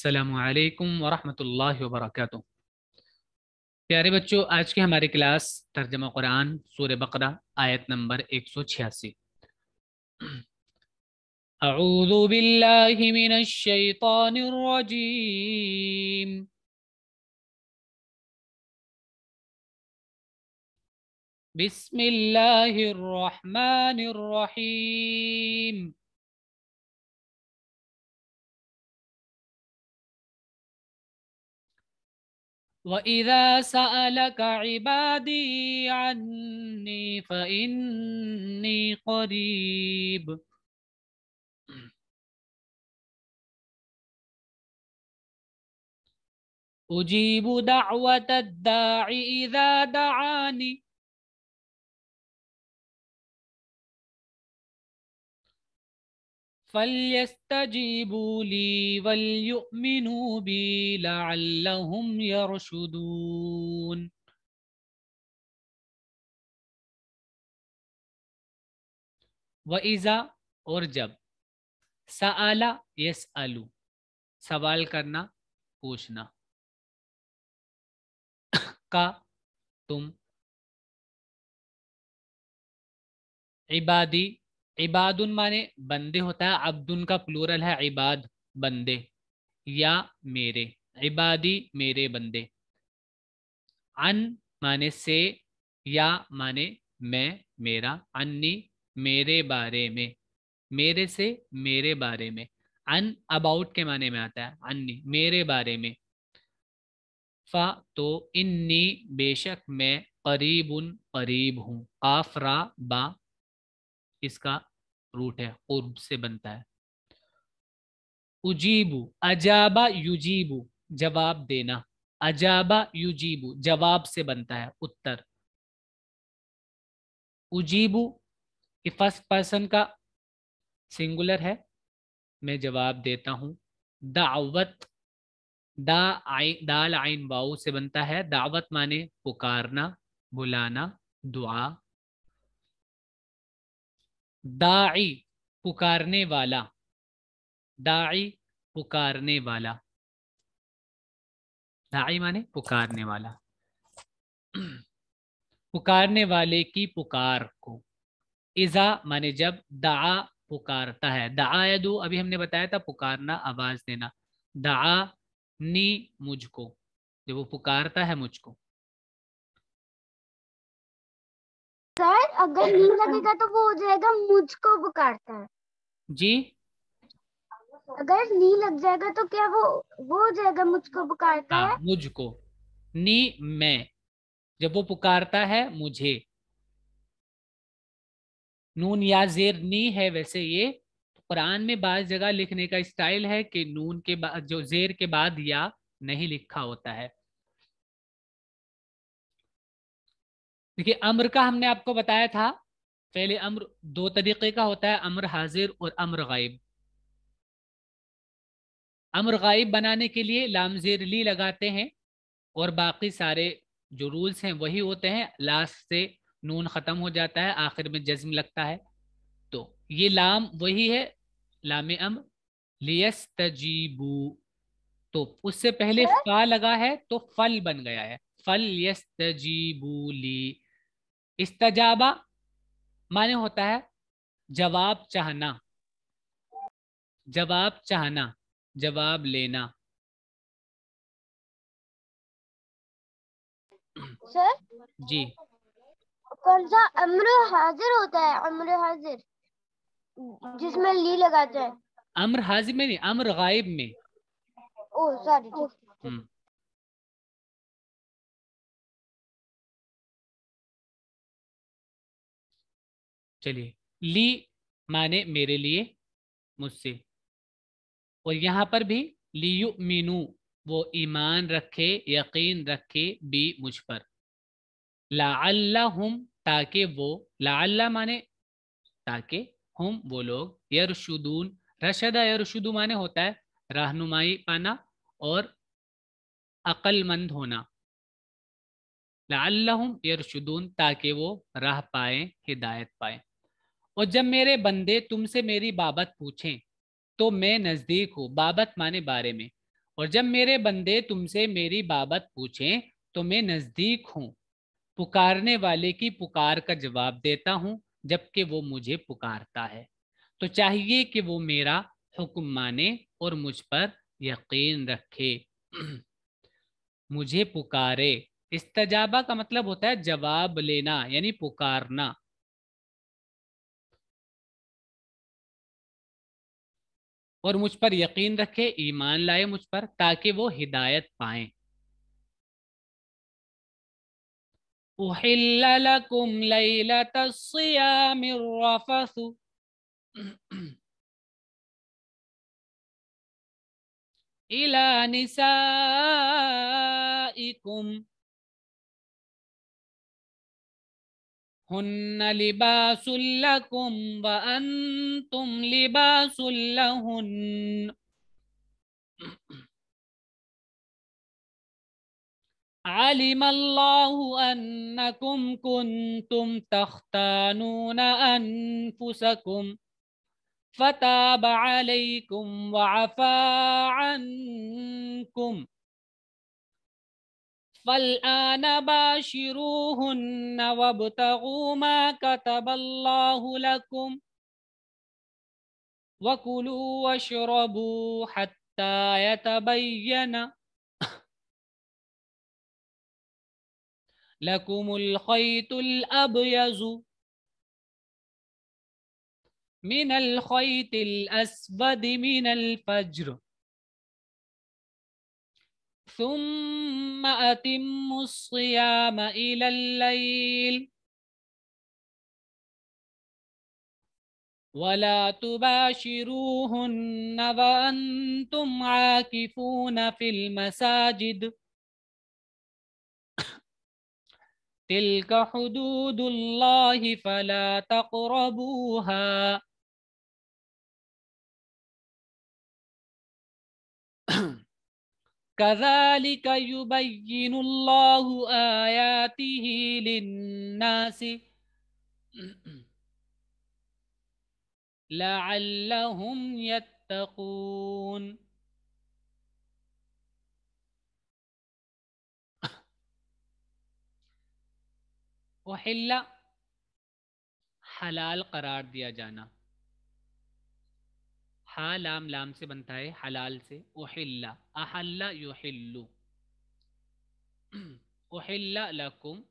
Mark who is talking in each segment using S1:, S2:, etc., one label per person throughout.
S1: السلام علیکم ورحمۃ اللہ وبرکاتہ۔ پیارے بچوں، آج کی ہماری کلاس ترجمہ قرآن سورہ بقرہ آیت نمبر 186۔ اعوذ باللہ من الشیطان الرجیم، بسم اللہ الرحمن الرحیم۔ وَإِذَا سَأَلَكَ عِبَادِي عَنِّي فَإِنِّي قَرِيبٌ أُجِيبُ دَعْوَةَ الدَّاعِ إِذَا دَعَانِ فَلْيَسْتَجِيبُوا لِي وَلْيُؤْمِنُوا بِي لَعَلَّهُمْ يَرْشُدُونَ۔ وَإِذَا اور جب، سَأَلَ يَسْأَلُ سوال کرنا، پوچھنا، کا تم، عبادی عبادن مانے بندے ہوتا ہے، عبدن کا پلورل ہے عباد بندے، یا میرے، عبادی میرے بندے، عن مانے سے، یا مانے میں میرا، عنی میرے بارے میں، میرے سے میرے بارے میں، عن اباؤٹ کے معنی میں آتا ہے، عنی میرے بارے میں، فا تو انی بے شک میں، قریب قریب ہوں، قاف را با اس کا روٹ ہے، قرب سے بنتا ہے، اجیبو اجابا یجیبو جواب دینا، اجابا یجیبو جواب سے بنتا ہے، اتر، اجیبو یہ فرسٹ پرسن کا سنگولر ہے، میں جواب دیتا ہوں، دعوت دال عین واؤ سے بنتا ہے، دعوت مانے پکارنا، بلانا، دعا، داعی پکارنے والا، داعی پکارنے والا، داعی مانے پکارنے والا، پکارنے والے کی پکار کو، اذا مانے جب، دعا پکارتا ہے، دعا یدعو ابھی ہم نے بتایا تھا پکارنا، آواز دینا، دعا نی مجھ کو، جب وہ پکارتا ہے مجھ کو،
S2: سر اگر نہیں لگے گا تو وہ ہو جائے گا مجھ کو پکارتا ہے،
S1: جی
S2: اگر نہیں لگ جائے گا تو کیا وہ ہو جائے گا مجھ کو پکارتا
S1: ہاں
S2: ہے،
S1: مجھ کو، نی میں، جب وہ پکارتا ہے مجھے، نون یا زیر نی ہے، ویسے یہ قرآن میں بعض جگہ لکھنے کا اسٹائل ہے کہ نون کے بعد جو زیر کے بعد یا نہیں لکھا ہوتا ہے۔ دیکھیے امر کا ہم نے آپ کو بتایا تھا، فعل امر دو طریقے کا ہوتا ہے، امر حاضر اور امر غائب۔ امر غائب بنانے کے لیے لام زیر لی لگاتے ہیں، اور باقی سارے جو رولز ہیں وہی ہوتے ہیں، لاسٹ سے نون ختم ہو جاتا ہے، آخر میں جزم لگتا ہے، تو یہ لام وہی ہے، لام امر، لیستجیبو، تو اس سے پہلے
S2: سر
S1: فا لگا ہے تو فل بن گیا ہے، فل یستجیبو لی، استجابہ معنی ہوتا ہے جواب چاہنا، جواب چاہنا، جواب لینا۔
S2: سر
S1: جی
S2: کون سا امر حاضر ہوتا ہے، امر حاضر جس میں لی لگاتے ہیں،
S1: امر حاضر میں نہیں، امر غائب میں۔
S2: او سوری،
S1: چلیے، لی مانے میرے لیے، مجھ سے، اور یہاں پر بھی لیؤمنو وہ ایمان رکھے، یقین رکھے، بھی مجھ پر، لعلہم تاکہ وہ، لعل مانے تاکہ، ہم وہ لوگ، یرشدون رشدہ یرشدو مانے ہوتا ہے رہنمائی پانا اور عقل مند ہونا، لعلہم یرشدون تاکہ وہ راہ پائیں، ہدایت پائیں، اور جب میرے بندے تم سے میری بابت پوچھیں تو میں نزدیک ہوں، بابت مانے بارے میں، اور جب میرے بندے تم سے میری بابت پوچھیں تو میں نزدیک ہوں، پکارنے والے کی پکار کا جواب دیتا ہوں جبکہ وہ مجھے پکارتا ہے، تو چاہیے کہ وہ میرا حکم مانے اور مجھ پر یقین رکھے۔ مجھے پکارے، استجابہ کا مطلب ہوتا ہے جواب لینا یعنی پکارنا۔ اور مجھ پر یقین رکھے، ایمان لائے مجھ پر تاکہ وہ ہدایت پائیں۔ احل لکم لیلۃ الصیام الرفث الی نسائکم ہن لباس لکم وانتم لباس لہن۔ علم الله أنكم كنتم تختانون أنفسكم فتاب عليكم وعفى عنكم فالآن باشروهن وابتغوا ما كتب الله لكم وكلوا واشربوا حتى يتبين لكم الخيط الأبيض من الخيط الأسود من الفجر ثم أتموا الصيام إلى الليل ولا تباشروهن وأنتم عاكفون في المساجد تلك حدود الله فلا تقربوها كذلك يبين الله آياته للناس لعلهم يتقون۔ احل حلال قرار دیا جانا، ہا لام لام سے بنتا ہے حلال سے، احل احل یحل، احل لکم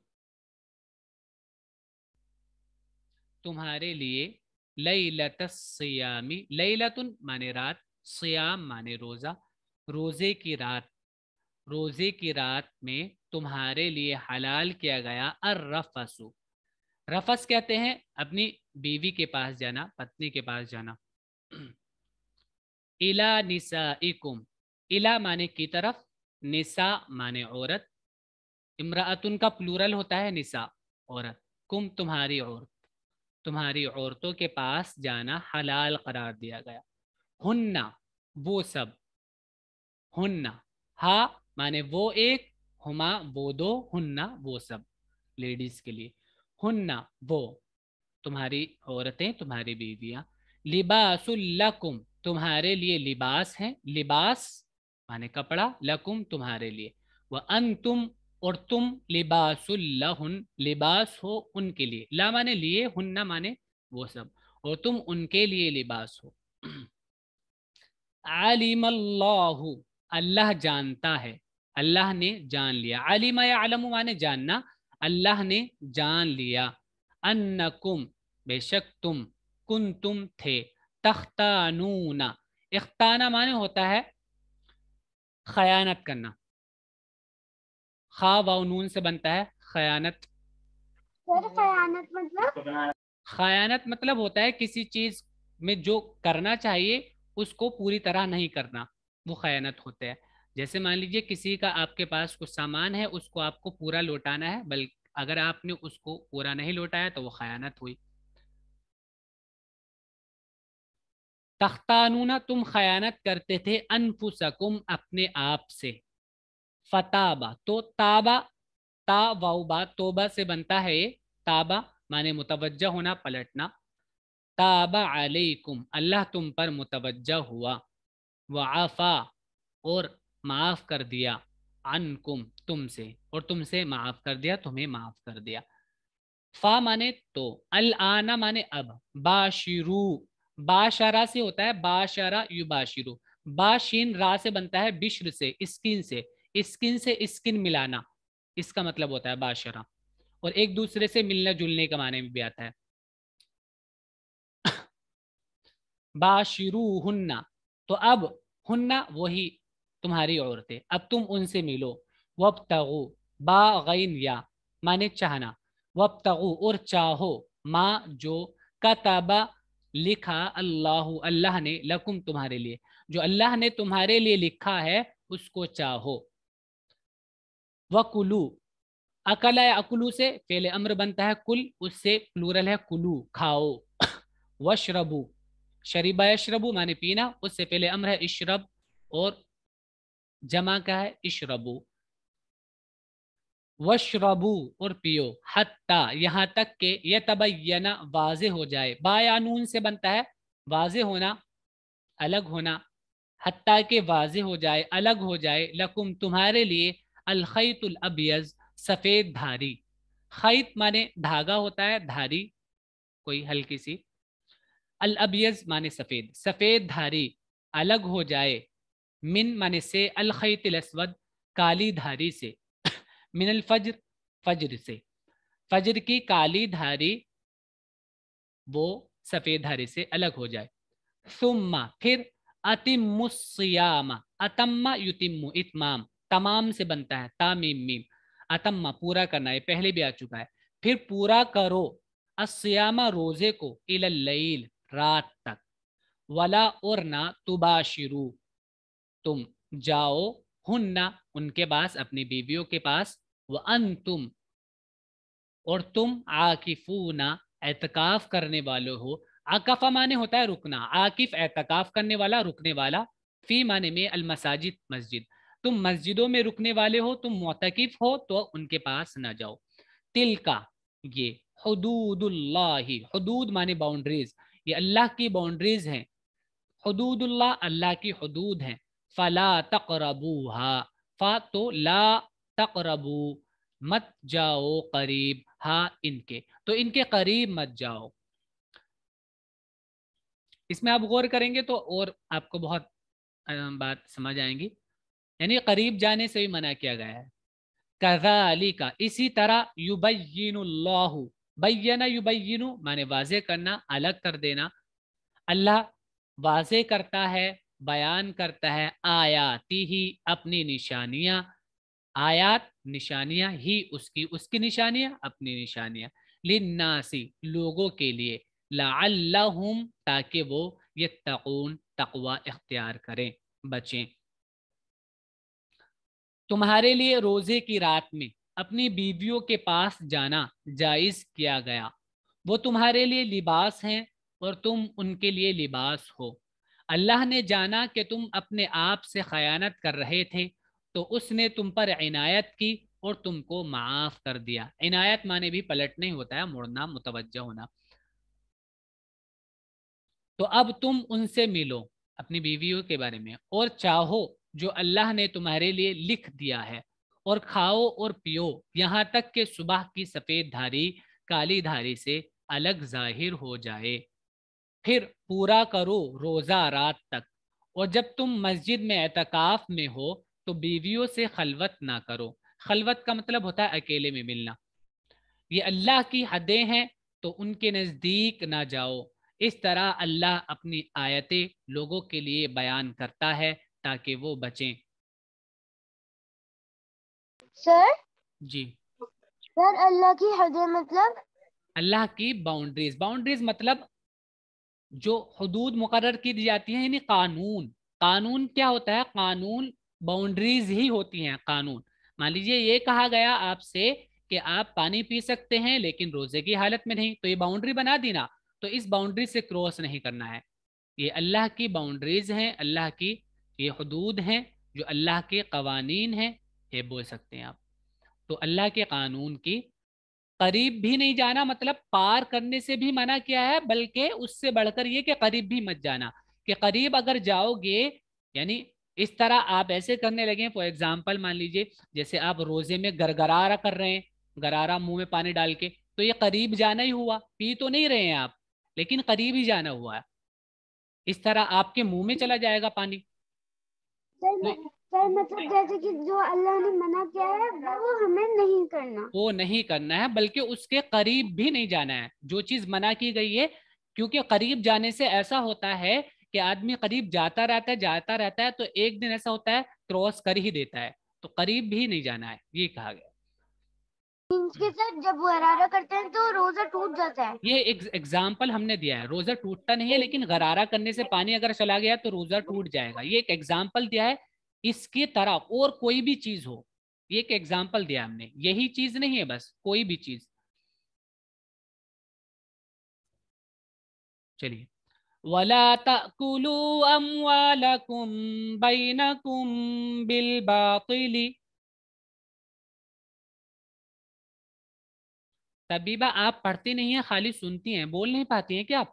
S1: تمہارے لیے، لیلۃ الصیام، لیلۃ مانے رات، صیام مانے روزہ، روزے کی رات، روزے کی رات میں تمہارے لیے حلال کیا گیا الرفث، رفث کہتے ہیں اپنی بیوی کے پاس جانا، پتنی کے پاس جانا۔ الی نسائکم، الی مانے کی طرف، نساء مانے عورت، امرأتن کا پلورل ہوتا ہے نساء عورت، کم تمہاری عورت، تمہاری عورتوں کے پاس جانا حلال قرار دیا گیا۔ ہن وہ سب، ہن ہا مانے وہ ایک، ہما وہ دو، ہن وہ سب لیڈیز کے لیے، ہن وہ تمہاری عورتیں، تمہاری بیویاں، لباس لکم تمہارے لیے لباس ہیں، لباس مانے کپڑا، لکم تمہارے لیے، وانتم اور تم لباس لہن لباس ہو ان کے لیے، لا مانے لیے، ہن مانے وہ سب، اور تم ان کے لیے لباس ہو۔ علم اللہ اللہ جانتا ہے، اللہ نے جان لیا، علم یعلم مانے جاننا، اللہ نے جان لیا، انکم بے شک تم، کنتم تھے، تختانون، اختانہ مانے ہوتا ہے خیانت کرنا، خا و نون سے بنتا ہے خیانت۔
S2: خیانت مطلب
S1: خیانت مطلب ہوتا ہے کسی چیز میں جو کرنا چاہیے اس کو پوری طرح نہیں کرنا، وہ خیانت ہوتا ہے۔ جیسے مان لیجئے کسی کا آپ کے پاس کچھ سامان ہے، اس کو آپ کو پورا لوٹانا ہے، بلکہ اگر آپ نے اس کو پورا نہیں لوٹایا تو وہ خیانت ہوئی۔ تختانون تم خیانت کرتے تھے، انفسکم اپنے آپ سے، فتابہ تو تابہ، تا واو با توبہ سے بنتا ہے یہ، تابہ مانے متوجہ ہونا، پلٹنا، تاب علیکم اللہ تم پر متوجہ ہوا، وعفا اور معاف کر دیا، عنکم تم سے، اور تم سے معاف کر دیا، تمہیں معاف کر دیا۔ فا مانے تو، الآن مانے اب، باشرو باشرا سے ہوتا ہے باشرا یباشرو، باشین را سے بنتا ہے بشر سے، اسکن سے، اسکن سے اسکن ملانا، اس کا مطلب ہوتا ہے باشرا، اور ایک دوسرے سے ملنا جلنے کا معنی میں بھی آتا ہے۔ باشرو ہننا، تو اب ہننا وہی تمہاری عورتیں، اب تم ان سے ملو۔ وابتغو با غین یا مانے چاہنا، وابتغو اور چاہو، ماں جو، کتابہ لکھا، اللہ اللہ نے، لکم تمہارے لیے، جو اللہ نے تمہارے لیے لکھا ہے اس کو چاہو۔ وکلو اکلا یا اکلو سے فعل امر بنتا ہے کل، اس سے پلورل ہے کلو کھاؤ۔ وشربو شریبا یشربو مانے پینا، اس سے پہلے امر ہے اشرب، اور جمع کا ہے اشربو۔ وشربو اور پیو، حتی یہاں تک کہ یتبین واضح ہو جائے، با یا نون سے بنتا ہے واضح ہونا، الگ ہونا، حتی کہ واضح ہو جائے، الگ ہو جائے، لکم تمہارے لیے، الخیط الابیض سفید دھاری، خیط مانے دھاگا ہوتا ہے، دھاری کوئی ہلکی سی، الابیض مانے سفید، سفید دھاری الگ ہو جائے، من مانے سے، الخیط الاسود کالی دھاری سے، من الفجر فجر سے، فجر کی کالی دھاری وہ سفید دھاری سے الگ ہو جائے۔ ثم پھر، اتم الصیام، اتم یتم اتمام، تمام سے بنتا ہے تامیم میم، اتم پورا کرنا، ہے پہلے بھی آ چکا ہے، پھر پورا کرو، الصیام روزے کو، الی اللیل رات تک، ولا اور نہ، تباشرو تم جاؤ، ہننا ان کے پاس، اپنی بیویوں کے پاس، وانتم اور تم، عاکفون اعتکاف کرنے والے ہو، عاکفہ مانے ہوتا ہے رکنا، عاکف اعتکاف کرنے والا، رکنے والا، فی مانے میں، المساجد مسجد، تم مسجدوں میں رکنے والے ہو، تم معتکف ہو تو ان کے پاس نہ جاؤ۔ تل کا یہ، حدود اللہ، حدود مانے باؤنڈریز، یہ اللہ کی باؤنڈریز ہیں، حدود اللہ اللہ کی حدود ہیں، فلا تقربوها، فا تو لا تقربو مت جاؤ قریب، ہاں ان کے، تو ان کے قریب مت جاؤ۔ اس میں آپ غور کریں گے تو اور آپ کو بہت بات سمجھ آئیں گی، یعنی قریب جانے سے بھی منع کیا گیا ہے۔ کذالک اسی طرح، یبین اللہ، بینا یبین مانے واضح کرنا، الگ کر دینا، اللہ واضح کرتا ہے، بیان کرتا ہے، آیاتی ہی اپنی نشانیاں، آیات نشانیاں، ہی اس کی نشانیاں، اپنی نشانیاں، للناسی لوگوں کے لیے، لعلہم تاکہ وہ، یتقون تقوی اختیار کریں، بچیں۔ تمہارے لیے روزے کی رات میں اپنی بیویوں کے پاس جانا جائز کیا گیا، وہ تمہارے لیے لباس ہیں اور تم ان کے لیے لباس ہو۔ اللہ نے جانا کہ تم اپنے آپ سے خیانت کر رہے تھے تو اس نے تم پر عنایت کی اور تم کو معاف کر دیا۔ عنایت مانے بھی پلٹنا ہی ہوتا ہے، مڑنا، متوجہ ہونا۔ تو اب تم ان سے ملو، اپنی بیویوں کے بارے میں، اور چاہو جو اللہ نے تمہارے لیے لکھ دیا ہے، اور کھاؤ اور پیو یہاں تک کہ صبح کی سفید دھاری کالی دھاری سے الگ ظاہر ہو جائے، پھر پورا کرو روزہ رات تک، اور جب تم مسجد میں اعتکاف میں ہو تو بیویوں سے خلوت نہ کرو۔ خلوت کا مطلب ہوتا ہے اکیلے میں ملنا، یہ اللہ کی حدیں ہیں تو ان کے نزدیک نہ جاؤ۔ اس طرح اللہ اپنی آیتیں لوگوں کے لیے بیان کرتا ہے تاکہ وہ بچیں۔
S2: سر
S1: جی،
S2: سر اللہ کی حدیں مطلب؟
S1: اللہ کی باؤنڈریز، باؤنڈریز مطلب جو حدود مقرر کی دی جاتی ہیں، یعنی قانون۔ قانون کیا ہوتا ہے؟ قانون باؤنڈریز ہی ہوتی ہیں، قانون۔ مان لیجیے یہ کہا گیا آپ سے کہ آپ پانی پی سکتے ہیں لیکن روزے کی حالت میں نہیں، تو یہ باؤنڈری بنا دی نا، تو اس باؤنڈری سے کراس نہیں کرنا ہے۔ یہ اللہ کی باؤنڈریز ہیں، اللہ کی یہ حدود ہیں، جو اللہ کے قوانین ہیں، یہ بول سکتے ہیں آپ۔ تو اللہ کے قانون کی قریب بھی نہیں جانا، مطلب پار کرنے سے بھی منع کیا ہے، بلکہ اس سے بڑھ کر یہ کہ قریب بھی مت جانا، کہ قریب اگر جاؤ گے یعنی اس طرح آپ ایسے کرنے لگے. فار ایگزامپل مان لیجیے جیسے آپ روزے میں گرگرارا کر رہے ہیں, گرارا منہ میں پانی ڈال کے, تو یہ قریب جانا ہی ہوا, پی تو نہیں رہے ہیں آپ لیکن قریب ہی جانا ہوا ہے. اس طرح آپ کے منہ میں چلا جائے گا پانی.
S2: سر مطلب جیسے کہ جو اللہ نے منع کیا ہے وہ ہمیں نہیں کرنا,
S1: وہ نہیں کرنا ہے بلکہ اس کے قریب بھی نہیں جانا ہے. جو چیز منع کی گئی ہے, کیونکہ قریب جانے سے ایسا ہوتا ہے کہ آدمی قریب جاتا رہتا ہے تو ایک دن ایسا ہوتا ہے کراس کر ہی دیتا ہے, تو قریب بھی نہیں جانا ہے, یہ کہا گیا.
S2: کے ساتھ جب غرارہ کرتے ہیں تو روزہ ٹوٹ جاتا ہے.
S1: یہ ایک ایگزامپل ہم نے دیا ہے, روزہ ٹوٹتا نہیں ہے لیکن غرارہ کرنے سے پانی اگر چلا گیا تو روزہ ٹوٹ جائے گا. یہ ایک ایگزامپل دیا ہے. اس کی طرح اور کوئی بھی چیز ہو, یہ ایک ایگزامپل دیا ہم نے, یہی چیز نہیں ہے بس, کوئی بھی چیز. چلیے. وَلَا تَأْكُلُوا أَمْوَالَكُمْ بَيْنَكُمْ بِالْبَاطِلِ. طبیبہ آپ پڑھتی نہیں ہیں, خالی سنتی ہیں, بول نہیں پاتی ہیں کیا آپ؟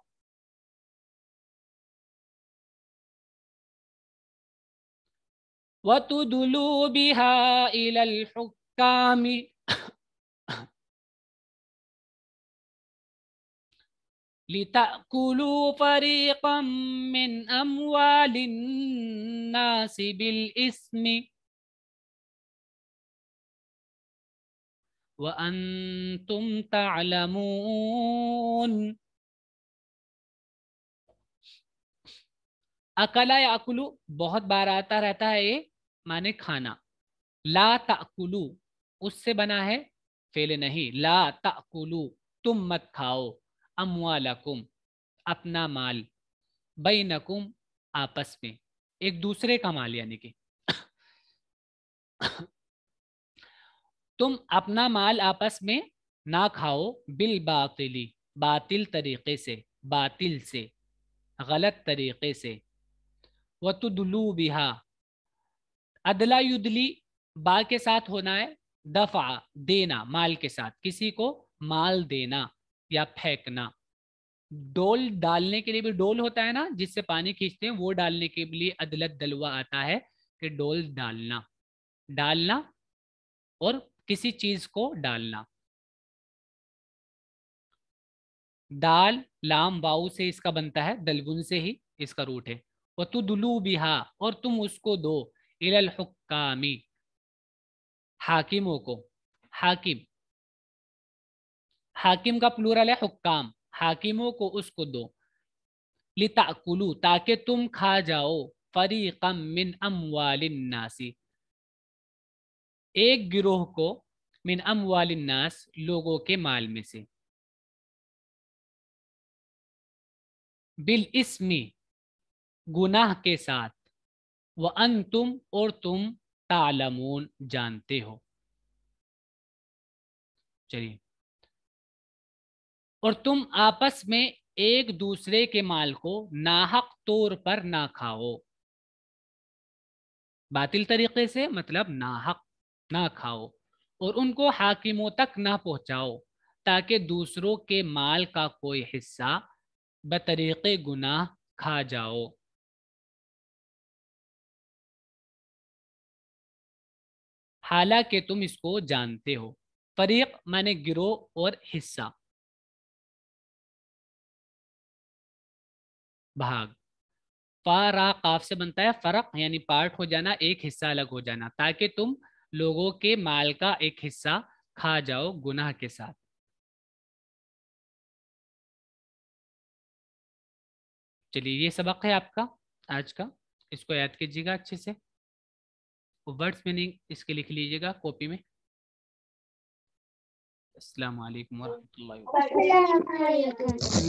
S1: وَتُدْلُوا بِهَا إِلَى الْحُكَّامِ لِتَأْكُلُوا فَرِيقًا مِّنْ أَمْوَالِ النَّاسِ بِالْإِثْمِ وَأَنْتُمْ تَعْلَمُونَ. اکلا یا اکلو بہت بار آتا رہتا ہے, یہ مانے کھانا. لا تأکلو اس سے بنا ہے فعل نہیں, لا تأکلو تم مت کھاؤ, اموالکم اپنا مال, بینکم آپس میں, ایک دوسرے کا مال یعنی کہ تم اپنا مال آپس میں نہ کھاؤ, بالباطلی باطل طریقے سے, باطل سے غلط طریقے سے. وَتُدْلُوا بِهَا ادلا یدلی با کے ساتھ ہونا ہے, دفع دینا, مال کے ساتھ کسی کو مال دینا یا پھینکنا. ڈول ڈالنے کے لیے بھی ڈول ہوتا ہے نا جس سے پانی کھینچتے ہیں, وہ ڈالنے کے لیے عدلت دلوا آتا ہے کہ ڈول ڈالنا, ڈالنا اور کسی چیز کو ڈالنا. دال لام واؤ سے اس کا بنتا ہے, دلون سے ہی اس کا روٹ ہے. وَتُدْلُوا بِهَا اور تم اس کو دو, إِلَى الْحُكَّامِ حاکموں کو. حاکم, حاکم کا پلورل ہے حکام, حاکموں کو اس کو دو. لِتَأْكُلُوا تاکہ تم کھا جاؤ, فَرِيقًا مِّنْ أَمْوَالِ النَّاسِ ایک گروہ کو, من اموال الناس لوگوں کے مال میں سے, بالاسم گناہ کے ساتھ, وَأَنْتُمْ اور تم تعلمون جانتے ہو. چلیے. اور تم آپس میں ایک دوسرے کے مال کو ناحق طور پر نہ کھاؤ, باطل طریقے سے مطلب ناحق نہ کھاؤ, اور ان کو حاکموں تک نہ پہنچاؤ تاکہ دوسروں کے مال کا کوئی حصہ بطریق گناہ کھا جاؤ. حالانکہ تم اس کو جانتے ہو. فریق مانے گروہ اور حصہ, بھاگ. فارا قاف سے بنتا ہے فرق یعنی پارٹ ہو جانا, ایک حصہ الگ ہو جانا, تاکہ تم لوگوں کے مال کا ایک حصہ کھا جاؤ گناہ کے ساتھ. چلیے یہ سبق ہے آپ کا آج کا, اس کو یاد کیجیے گا اچھے سے, ورڈز میننگ اس کے لکھ لیجیے گا کاپی میں. السلام علیکم ورحمۃ اللہ وبرکاتہ.
S2: السلام علیکم.